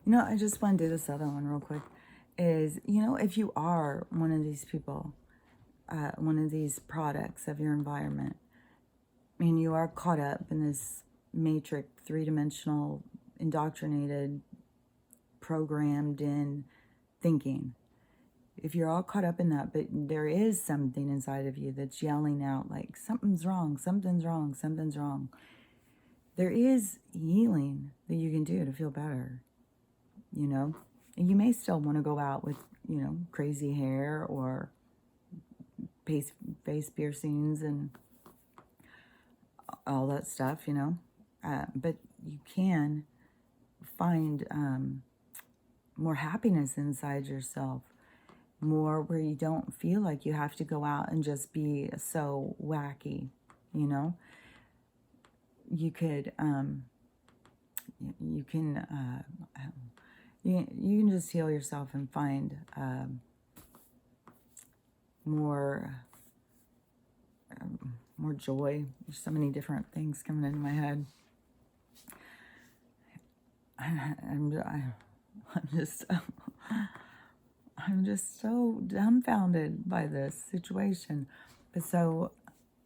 I just want to do this other one real quick. Is, if you are one of these people, one of these products of your environment, and you are caught up in this matrix, three-dimensional, indoctrinated, programmed in thinking, if you're all caught up in that, but there is something inside of you that's yelling out like, something's wrong, something's wrong, something's wrong, there is healing that you can do to feel better, And you may still want to go out with, crazy hair or face piercings and all that stuff, but you can find more happiness inside yourself, more where you don't feel like you have to go out and just be so wacky, You could, you can, you can just heal yourself and find more more joy. There's so many different things coming into my head. I'm just so dumbfounded by this situation. But so,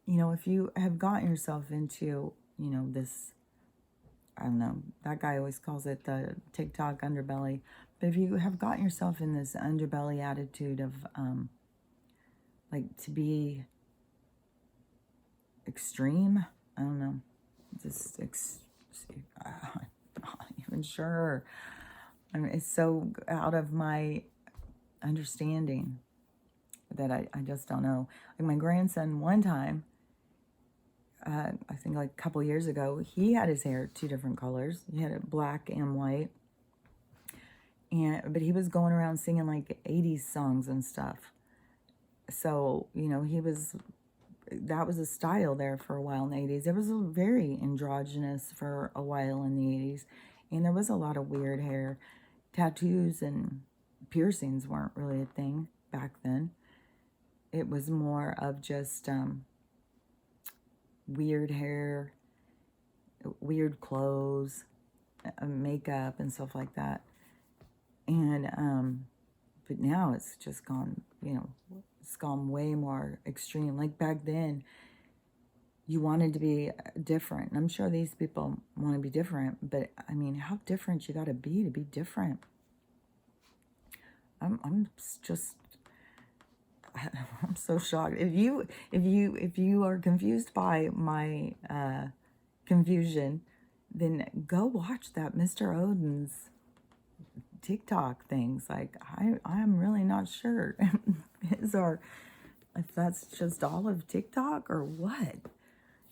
if you have gotten yourself into, this, I don't know, that guy always calls it the TikTok underbelly. But if you have gotten yourself in this underbelly attitude of, like, to be extreme, I don't know, just, I'm not even sure. I mean, it's so out of my understanding that I just don't know. Like my grandson, one time, I think like a couple years ago, he had his hair two different colors. He had it black and white. But he was going around singing like 80s songs and stuff. So, that was a style there for a while in the 80s. It was very androgynous for a while in the 80s. And there was a lot of weird hair. Tattoos and piercings weren't really a thing back then. It was more of just weird hair, weird clothes, makeup and stuff like that. And but now it's just gone, it's gone way more extreme. Like back then, you wanted to be different. And I'm sure these people want to be different, but I mean, how different you got to be different. I'm just, I'm so shocked. If you are confused by my confusion, then go watch that Mr. Odin's TikTok things. Like I'm really not sure if that's just all of TikTok or what.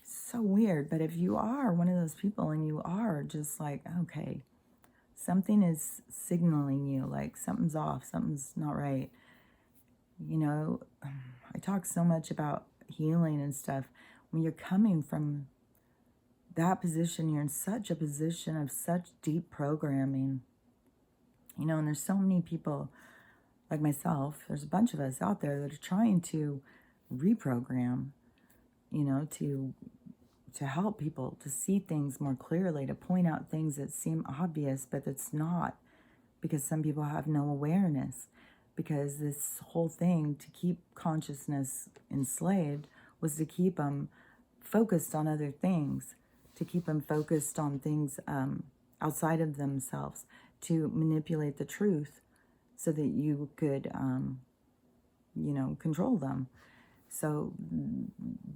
So weird. But if you are one of those people and you are just like, okay, something is signaling you, like something's off, something's not right. I talk so much about healing and stuff. When you're coming from that position, you're in such a position of such deep programming, and there's so many people like myself, there's a bunch of us out there that are trying to reprogram, to help people to see things more clearly, to point out things that seem obvious, but it's not, because some people have no awareness. Because this whole thing to keep consciousness enslaved was to keep them focused on other things, to keep them focused on things outside of themselves, to manipulate the truth so that you could, control them. So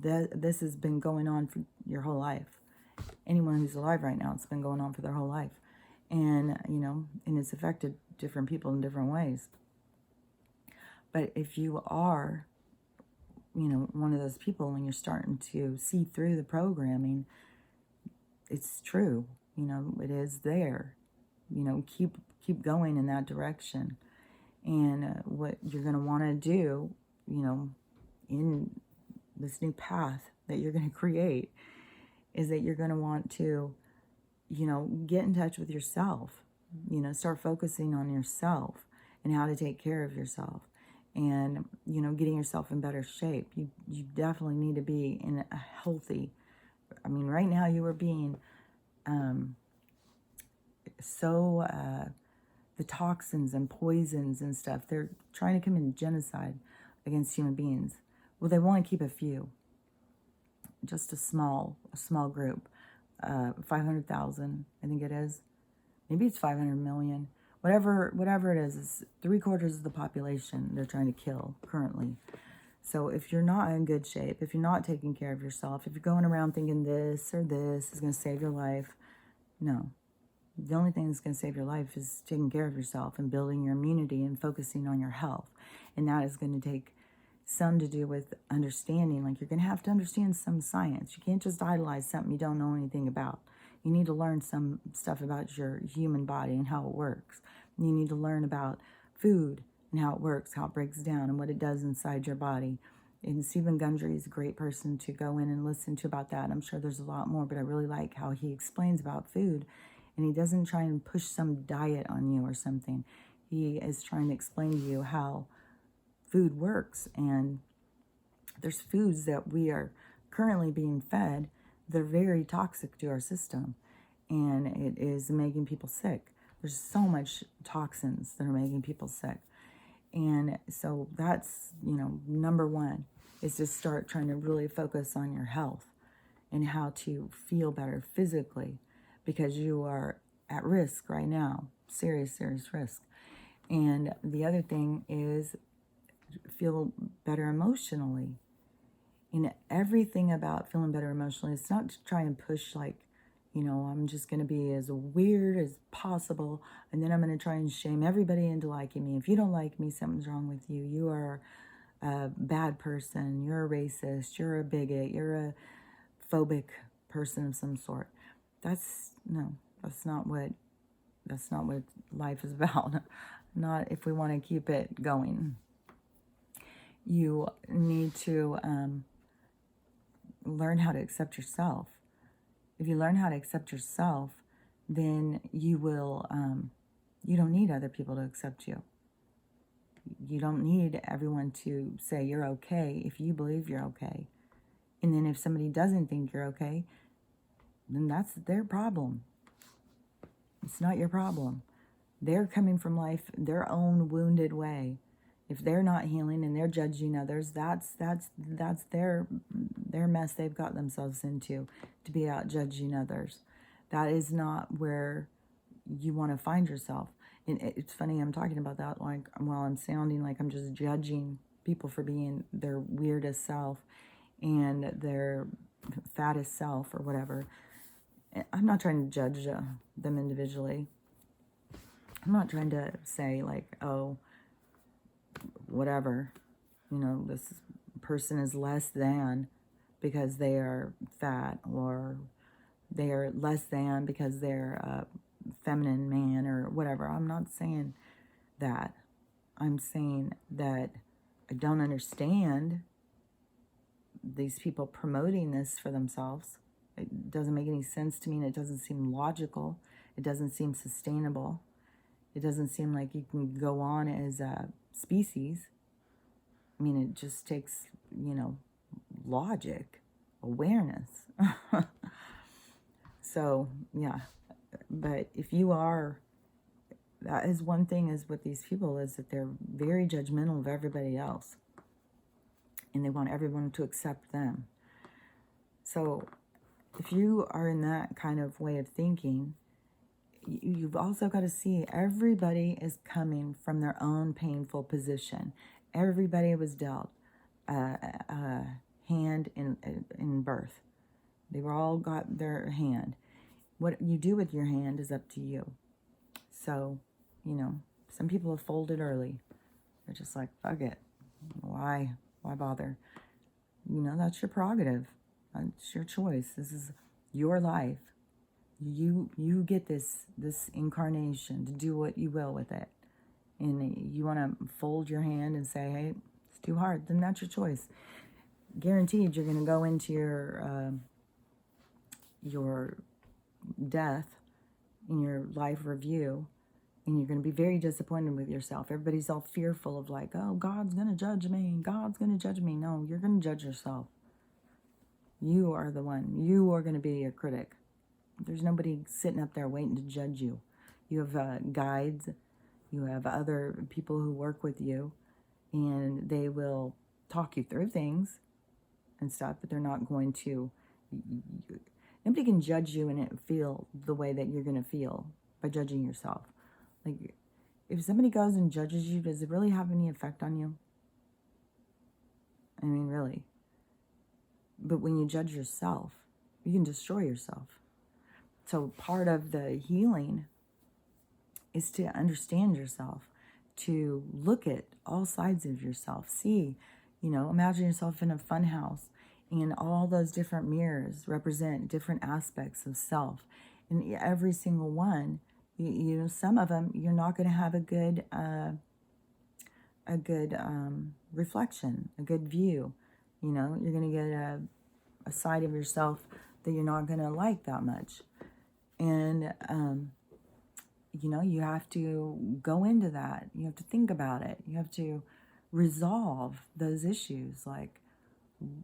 this has been going on for your whole life. Anyone who's alive right now, it's been going on for their whole life. And, and it's affected different people in different ways. But if you are, one of those people and you're starting to see through the programming, it's true. It is there. Keep going in that direction. And what you're going to want to do, in this new path that you're going to create, is that you're going to want to, get in touch with yourself. Start focusing on yourself and how to take care of yourself. And, getting yourself in better shape. You definitely need to be in a healthy, right now you are being so the toxins and poisons and stuff. They're trying to commit genocide against human beings. Well, they want to keep a few, just a small group, 500,000, I think it is. Maybe it's 500 million. Whatever it is 3/4 of the population they're trying to kill currently. So if you're not in good shape, if you're not taking care of yourself, if you're going around thinking this or this is going to save your life, no. The only thing that's going to save your life is taking care of yourself and building your immunity and focusing on your health. And that is going to take some to do with understanding. Like, you're going to have to understand some science. You can't just idolize something you don't know anything about. You need to learn some stuff about your human body and how it works. You need to learn about food and how it works, how it breaks down, and what it does inside your body. And Stephen Gundry is a great person to go in and listen to about that. I'm sure there's a lot more, but I really like how he explains about food. And he doesn't try and push some diet on you or something. He is trying to explain to you how food works. And there's foods that we are currently being fed. They're very toxic to our system. And it is making people sick. There's so much toxins that are making people sick. And so that's, number one, is to start trying to really focus on your health and how to feel better physically, because you are at risk right now, serious risk. And the other thing is feel better emotionally. And everything about feeling better emotionally, it's not to try and push like, I'm just going to be as weird as possible, and then I'm going to try and shame everybody into liking me. If you don't like me, something's wrong with you. You are a bad person. You're a racist. You're a bigot. You're a phobic person of some sort. That's not what life is about. Not if we want to keep it going. You need to learn how to accept yourself. If you learn how to accept yourself, then you will, you don't need other people to accept you. You don't need everyone to say you're okay if you believe you're okay. And then if somebody doesn't think you're okay, then that's their problem. It's not your problem. They're coming from life their own wounded way. If they're not healing and they're judging others, that's their mess they've got themselves into, to be out judging others. That is not where you want to find yourself. And it's funny, I'm talking about that like while I'm sounding like I'm just judging people for being their weirdest self and their fattest self or whatever. I'm not trying to judge them individually. I'm not trying to say like, oh, whatever, this person is less than because they are fat, or they are less than because they're a feminine man or whatever. I'm not saying that. I'm saying that I don't understand these people promoting this for themselves. It doesn't make any sense to me, and it doesn't seem logical. It doesn't seem sustainable. It doesn't seem like you can go on as a species. I mean, it just takes, logic, awareness. So, yeah. But if you are, that is one thing is with these people, is that they're very judgmental of everybody else. And they want everyone to accept them. So, if you are in that kind of way of thinking, you've also got to see everybody is coming from their own painful position. Everybody was dealt a hand in birth. They were all got their hand. What you do with your hand is up to you. So, some people have folded early. They're just like, fuck it. Why bother? That's your prerogative. It's your choice. This is your life. You get this incarnation to do what you will with it. And you want to fold your hand and say, hey, it's too hard, then that's your choice. Guaranteed you're going to go into your death in your life review, and you're going to be very disappointed with yourself. Everybody's all fearful of like, oh, God's going to judge me. God's going to judge me. No, you're going to judge yourself. You are the one. You are going to be your critic. There's nobody sitting up there waiting to judge you. You have guides You have other people who work with you, and they will talk you through things and stuff, but they're not going to, nobody can judge you and feel the way that you're going to feel by judging yourself. Like, if somebody goes and judges you, does it really have any effect on you? I mean, really. But when you judge yourself, you can destroy yourself. So part of the healing is to understand yourself, to look at all sides of yourself. See, imagine yourself in a fun house, and all those different mirrors represent different aspects of self. And every single one, some of them, you're not going to have a good reflection, a good view. You're going to get a side of yourself that you're not going to like that much. And, you have to go into that. You have to think about it. You have to resolve those issues. Like,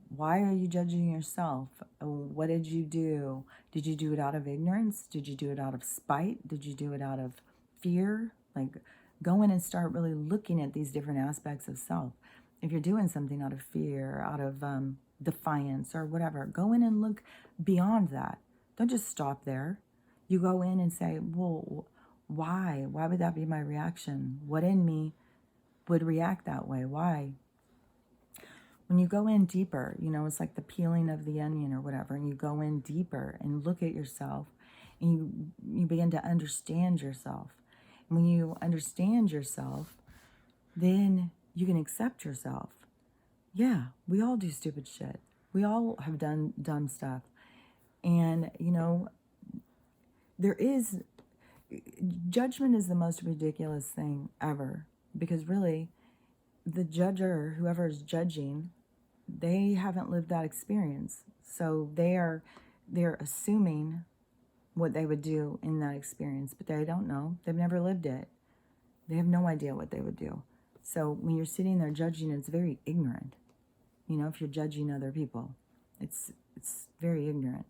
why are you judging yourself? What did you do? Did you do it out of ignorance? Did you do it out of spite? Did you do it out of fear? Like, go in and start really looking at these different aspects of self. If you're doing something out of fear, out of defiance or whatever, go in and look beyond that. Don't just stop there. You go in and say, well, why? Why would that be my reaction? What in me would react that way? Why? When you go in deeper, it's like the peeling of the onion or whatever, and you go in deeper and look at yourself, and you begin to understand yourself. And when you understand yourself, then you can accept yourself. Yeah, we all do stupid shit. We all have done dumb stuff. And, judgment is the most ridiculous thing ever, because really, the judger, whoever is judging, they haven't lived that experience. So they're assuming what they would do in that experience, but they don't know. They've never lived it. They have no idea what they would do. So when you're sitting there judging, it's very ignorant. If you're judging other people, it's very ignorant.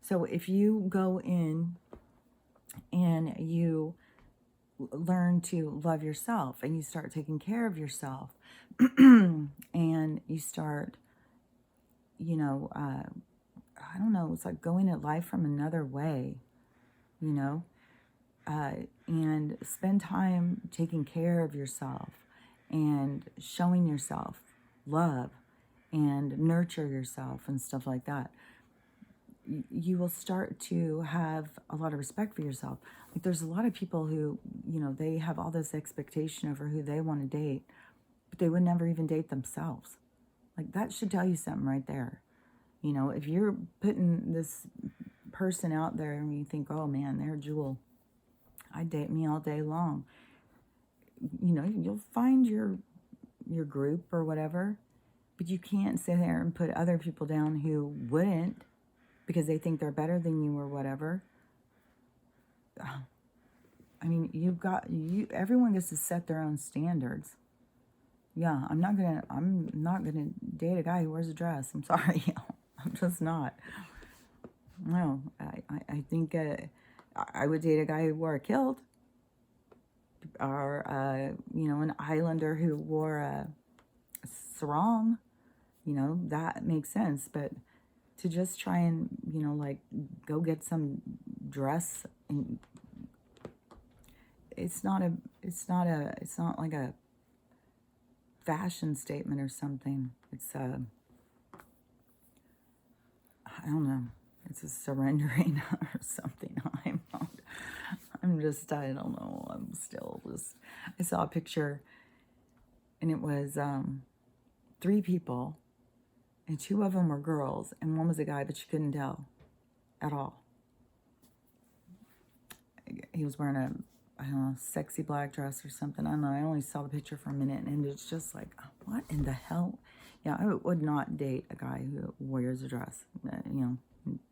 So if you go in and you learn to love yourself, and you start taking care of yourself, and you start, I don't know, it's like going at life from another way, and spend time taking care of yourself and showing yourself love and nurture yourself and stuff like that. You will start to have a lot of respect for yourself. Like, there's a lot of people who, they have all this expectation over who they want to date, but they would never even date themselves. Like, that should tell you something right there. If you're putting this person out there and you think, oh man, they're a jewel, I'd date me all day long. You'll find your group or whatever, but you can't sit there and put other people down who wouldn't, because they think they're better than you or whatever. I mean, everyone gets to set their own standards. Yeah, I'm not gonna date a guy who wears a dress. I'm sorry, I'm just not. No, I think I would date a guy who wore a kilt, or an islander who wore a sarong. That makes sense. But to just try and like go get some dress, and it's not like a fashion statement or something. It's I don't know. It's a surrendering or something. I don't know. I saw a picture, and it was 3 people, and 2 of them were girls, and 1 was a guy, but you couldn't tell at all. He was wearing a, I don't know, sexy black dress or something. I don't know. I only saw the picture for a minute, and it's just like, what in the hell? Yeah, I would not date a guy who wears a dress.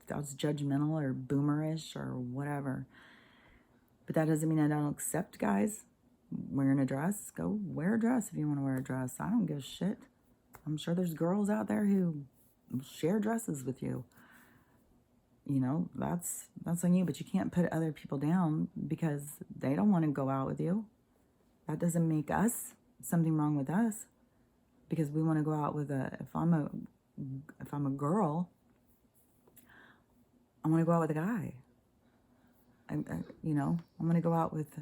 That's judgmental or boomerish or whatever. But that doesn't mean I don't accept guys wearing a dress. Go wear a dress if you want to wear a dress. I don't give a shit. I'm sure there's girls out there who share dresses with you. That's on you, but you can't put other people down because they don't want to go out with you. That doesn't make us something wrong with us, because we want to go out with if I'm a girl, I want to go out with a guy. You know, I'm going to go out with,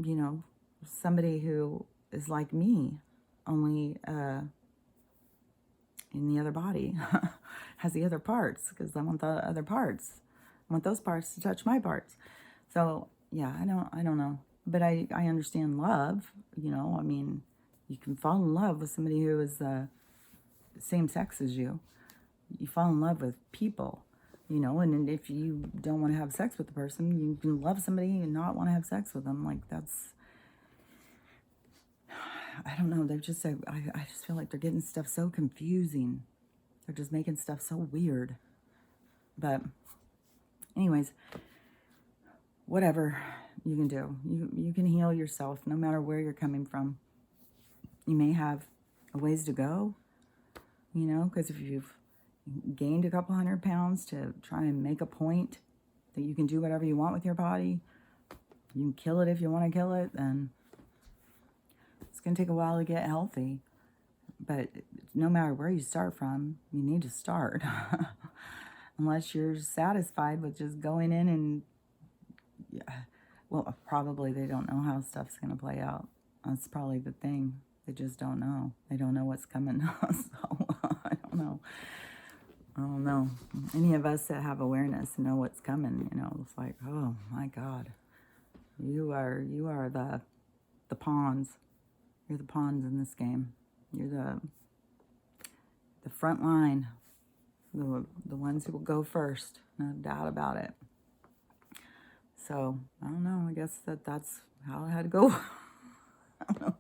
you know, somebody who is like me, only in the other body, has the other parts, because I want the other parts. I want those parts to touch my parts. So yeah, I don't know, but I understand love. You know, I mean, you can fall in love with somebody who is the same sex as you. You fall in love with people, you know, and if you don't want to have sex with the person, you can love somebody and not want to have sex with them. Like, that's, I don't know. They're just, I just feel like they're getting stuff so confusing. They're just making stuff so weird. But anyways, whatever you can do. You can heal yourself no matter where you're coming from. You may have a ways to go, you know, because if you've gained a couple 100 pounds to try and make a point that you can do whatever you want with your body, you can kill it if you want to kill it, then it's going to take a while to get healthy. But no matter where you start from, you need to start. Unless you're satisfied with just going in and, well, probably they don't know how stuff's going to play out. That's probably the thing. They just don't know. They don't know what's coming. So, I don't know. I don't know. Any of us that have awareness know what's coming, you know, it's like, oh my God. You are the pawns. You're the pawns in this game. You're the front line. The ones who will go first. No doubt about it. So, I don't know. I guess that's how it had to go. I don't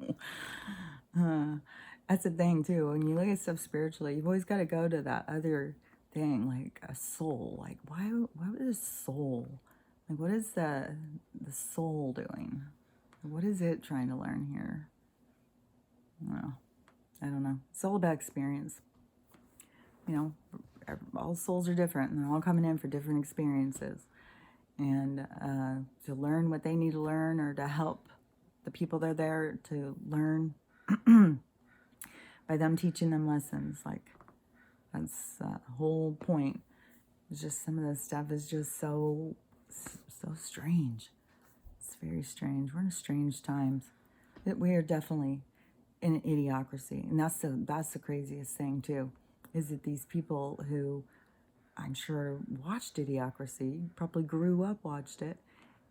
know. That's the thing, too. When you look at stuff spiritually, you've always got to go to that other thing, like a soul. Like, why is a soul? Like, what is the soul doing? What is it trying to learn here? Well, I don't know. It's all about experience. You know, all souls are different, and they're all coming in for different experiences. And to learn what they need to learn, or to help the people that are there to learn by them teaching them lessons. Like, that's the whole point. It's just some of this stuff is just so strange. It's very strange. We're in strange times. We are definitely in an idiocracy. And that's the craziest thing, too, is that these people who, I'm sure, watched Idiocracy, probably grew up, watched it,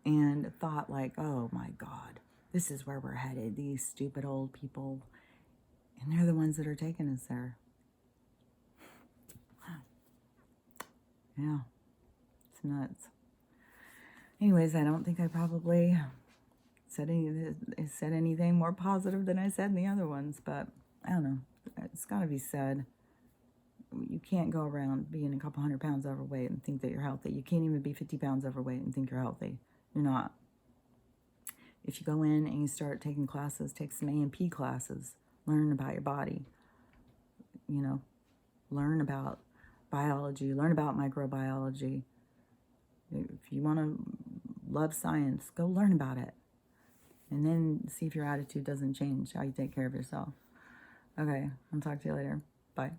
and thought like, oh my God, this is where we're headed, these stupid old people. And they're the ones that are taking us there. Yeah, it's nuts. Anyways, I don't think I probably said anything more positive than I said in the other ones, but I don't know. It's got to be said. You can't go around being a couple 100 pounds overweight and think that you're healthy. You can't even be 50 pounds overweight and think you're healthy. You're not. If you go in and you start taking classes, take some A&P classes, learn about your body, you know, learn about biology, learn about microbiology. If you want to love science, go learn about it. And then see if your attitude doesn't change, how you take care of yourself. Okay, I'll talk to you later. Bye.